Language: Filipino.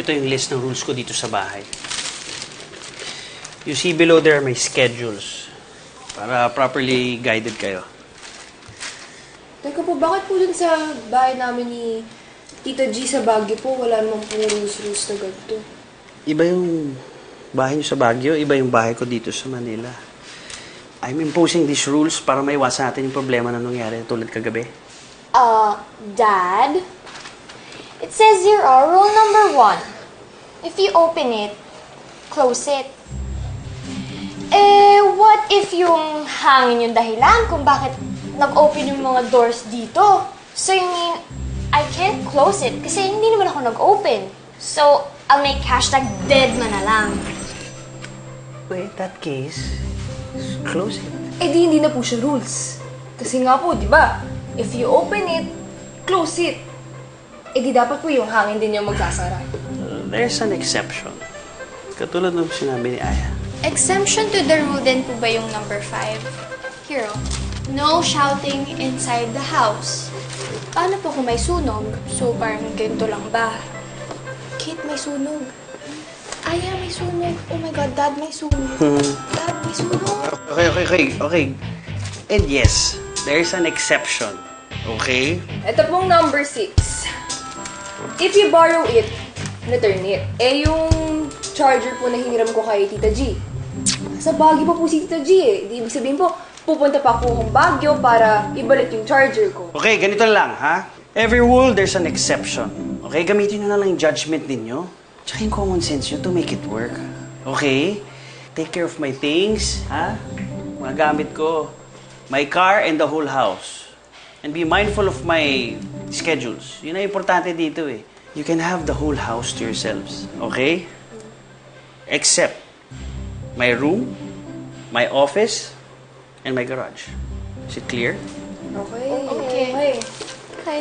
Ito yung list ng rules ko dito sa bahay. You see below there may schedules para properly guided kayo. Teka po, bakit po dun sa bahay namin ni Tita G sa Baguio po, wala namang po rules na ganito? Iba yung bahay niyo sa Baguio, iba yung bahay ko dito sa Manila. I'm imposing these rules para maiwasan natin yung problema na nangyari tulad kagabi. Dad? It says here, rule number 1. If you open it, close it. What if yung hangin yung dahilan kung bakit nag-open yung mga doors dito? So you mean, I can't close it kasi hindi naman ako nag-open. So, I'll make #dead man na lang. Well, in that case, close it. Eh di hindi na po siya rules. Kasi nga po, di ba? If you open it, close it. Eh di dapat po yung hangin din yung magsasara. There's an exception. Katulad ng sinabi ni Aya. Exemption to the rule din po ba yung number 5? Hero, no shouting inside the house. Paano po kung may sunog? So, parang ganito lang ba? Kate, may sunog. Aya, may sunog. Oh my God, Dad, may sunog. Dad, may sunog. Okay. And yes, there's an exception. Okay? Ito pong number 6. If you borrow it, return it. Eh yung charger po na hiniram ko kay Tita G. Sa Baguio pa po si Tita G eh. Di ibig sabihin po, pupunta pa po akong Baguio para ibalik yung charger ko. Okay, ganito lang, ha? Every rule, there's an exception. Okay? Gamitin nyo na lang yung judgment ninyo. Tsaka yung common sense nyo to make it work. Okay? Take care of my things, ha? Mga gamit ko. My car and the whole house. And be mindful of my schedules. Yun ang importante dito eh. You can have the whole house to yourselves. Okay? Except my room, my office, and my garage. Is it clear? Okay. Okay. Okay.